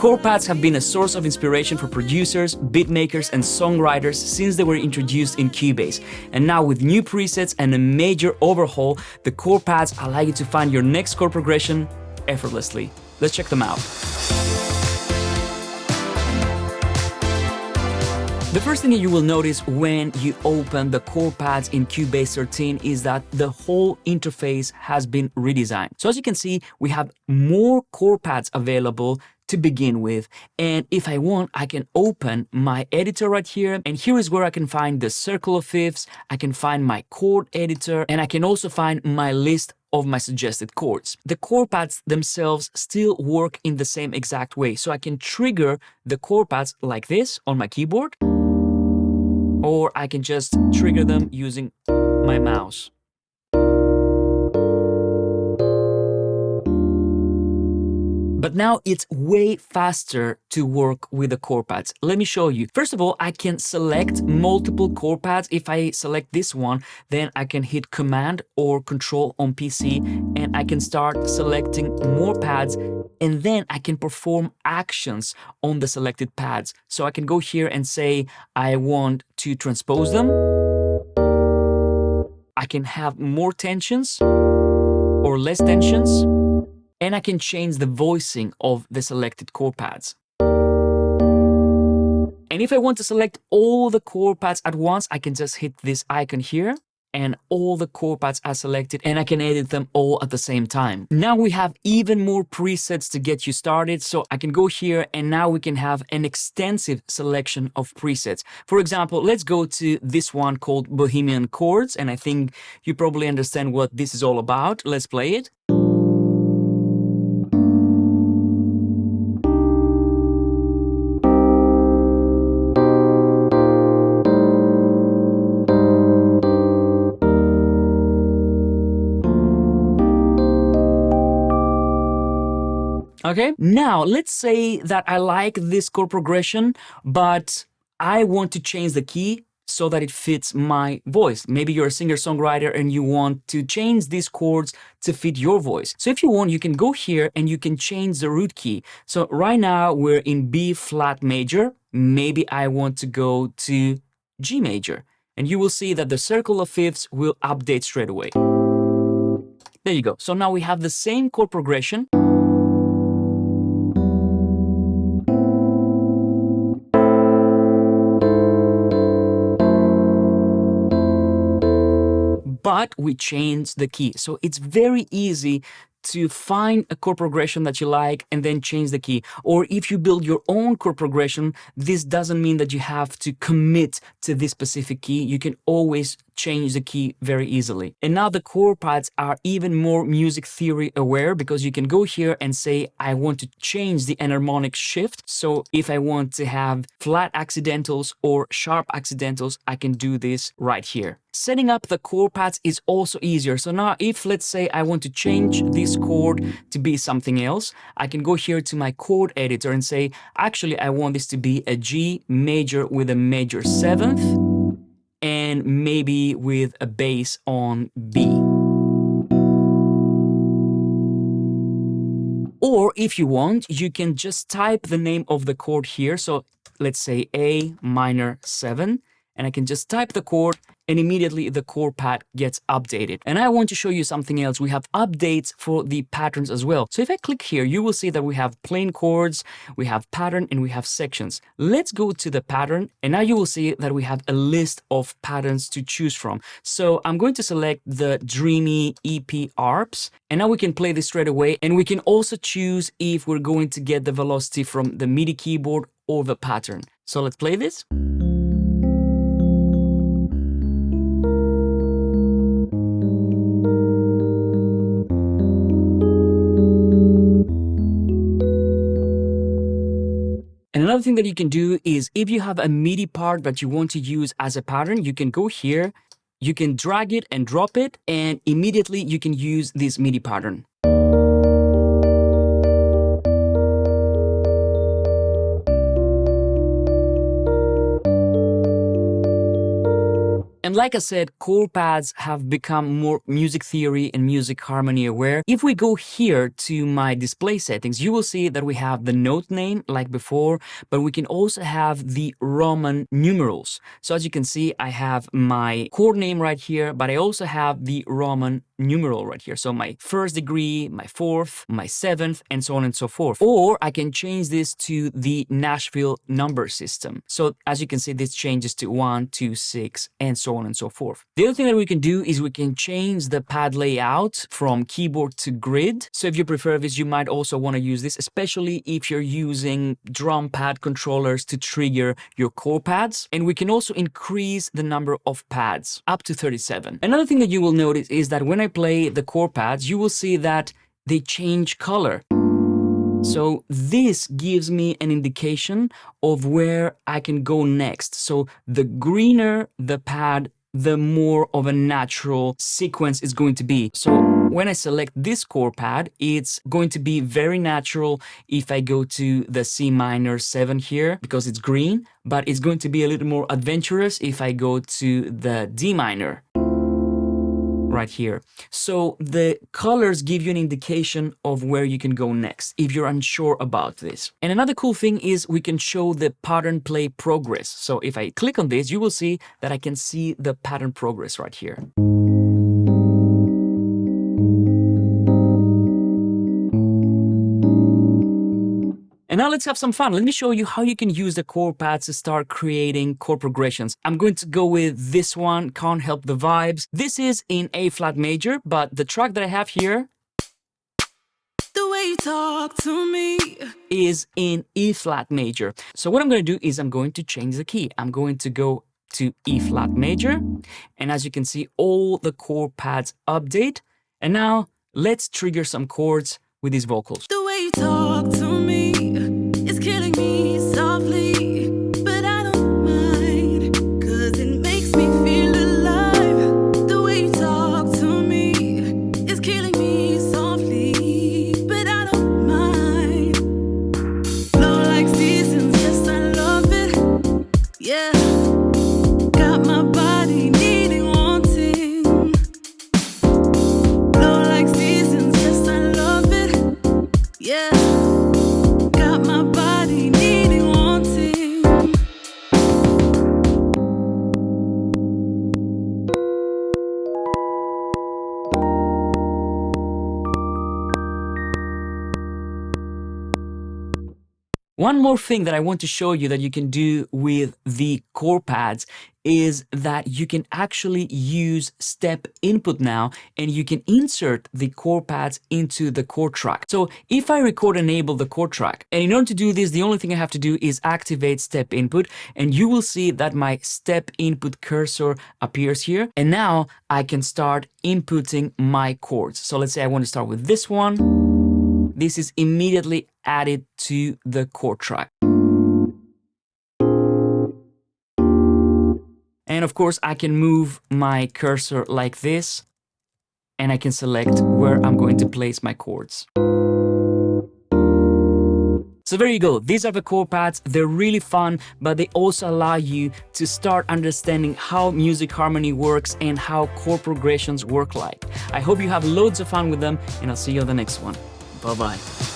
Chord pads have been a source of inspiration for producers, beatmakers, and songwriters since they were introduced in Cubase. And now with new presets and a major overhaul, the chord pads allow you to find your next chord progression effortlessly. Let's check them out. The first thing you will notice when you open the chord pads in Cubase 13 is that the whole interface has been redesigned. So as you can see, we have more chord pads available to begin with. And if I want, I can open my editor right here. And here is where I can find the circle of fifths, I can find my chord editor, and I can also find my list of my suggested chords. The chord pads themselves still work in the same exact way. So I can trigger the chord pads like this on my keyboard, or I can just trigger them using my mouse. But now it's way faster to work with the chord pads. Let me show you. First of all, I can select multiple chord pads. If I select this one, then I can hit Command or Control on PC and I can start selecting more pads, and then I can perform actions on the selected pads. So I can go here and say I want to transpose them. I can have more tensions or less tensions. And I can change the voicing of the selected chord pads. And if I want to select all the chord pads at once, I can just hit this icon here and all the chord pads are selected and I can edit them all at the same time. Now we have even more presets to get you started. So I can go here and now we can have an extensive selection of presets. For example, let's go to this one called Bohemian Chords. And I think you probably understand what this is all about. Let's play it. Okay, now let's say that I like this chord progression, but I want to change the key so that it fits my voice. Maybe you're a singer-songwriter and you want to change these chords to fit your voice. So if you want, you can go here and you can change the root key. So right now we're in B flat major. Maybe I want to go to G major. And you will see that the circle of fifths will update straight away. There you go. So now we have the same chord progression. But we change the key. So it's very easy to find a chord progression that you like and then change the key. Or if you build your own chord progression, this doesn't mean that you have to commit to this specific key. You can always change the key very easily. And now the chord pads are even more music theory aware because you can go here and say, I want to change the enharmonic shift. So if I want to have flat accidentals or sharp accidentals, I can do this right here. Setting up the chord pads is also easier. So now if, let's say, I want to change this chord to be something else, I can go here to my chord editor and say, actually, I want this to be a G major with a major seventh and maybe with a bass on B. Or if you want, you can just type the name of the chord here. So let's say A minor 7, and I can just type the chord and immediately the chord pad gets updated. And I want to show you something else. We have updates for the patterns as well. So if I click here, you will see that we have plain chords, we have pattern, and we have sections. Let's go to the pattern, and now you will see that we have a list of patterns to choose from. So I'm going to select the Dreamy EP ARPs, and now we can play this straight away. And we can also choose if we're going to get the velocity from the MIDI keyboard or the pattern. So let's play this. And another thing that you can do is if you have a MIDI part that you want to use as a pattern, you can go here, you can drag it and drop it, and immediately you can use this MIDI pattern. And like I said, chord pads have become more music theory and music harmony aware. If we go here to my display settings, you will see that we have the note name like before, but we can also have the Roman numerals. So as you can see, I have my chord name right here, but I also have the Roman numeral right here. So my first degree, my fourth, my seventh, and so on and so forth. Or I can change this to the Nashville number system. So as you can see, this changes to 1, 2, 6, and so on and so forth. The other thing that we can do is we can change the pad layout from keyboard to grid. So if you prefer this, you might also want to use this, especially if you're using drum pad controllers to trigger your chord pads. And we can also increase the number of pads up to 37. Another thing that you will notice is that when I play the chord pads, you will see that they change color. So this gives me an indication of where I can go next. So the greener the pad, the more of a natural sequence is going to be. So when I select this chord pad, it's going to be very natural if I go to the C minor 7 here because it's green, but it's going to be a little more adventurous if I go to the D minor right here. So the colors give you an indication of where you can go next if you're unsure about this. And another cool thing is we can show the pattern play progress. So if I click on this, you will see that I can see the pattern progress right here. And now let's have some fun. Let me show you how you can use the chord pads to start creating chord progressions. I'm going to go with this one, Can't Help the Vibes. This is in A flat major, but the track that I have here, The Way You Talk to Me, is in E flat major. So what I'm going to do is I'm going to change the key. I'm going to go to E flat major. And as you can see, all the chord pads update. And now let's trigger some chords with these vocals. The way you talk to me is killing me softly, but I don't mind, 'cause it makes me feel alive. The way you talk to me is killing me softly, but I don't mind. Flow like seasons, yes, I love it. Yeah, got my body needing, wanting. Flow like seasons, yes, I love it. Yeah, got my body needing, wanting. One more thing that I want to show you that you can do with the chord pads is that you can actually use step input now, and you can insert the chord pads into the chord track. So if I record enable the chord track, and in order to do this, the only thing I have to do is activate step input, and you will see that my step input cursor appears here. And now I can start inputting my chords. So let's say I want to start with this one. This is immediately added to the chord track. And of course, I can move my cursor like this, and I can select where I'm going to place my chords. So there you go. These are the chord pads. They're really fun, but they also allow you to start understanding how music harmony works and how chord progressions work like. I hope you have loads of fun with them, and I'll see you on the next one. Bye-bye.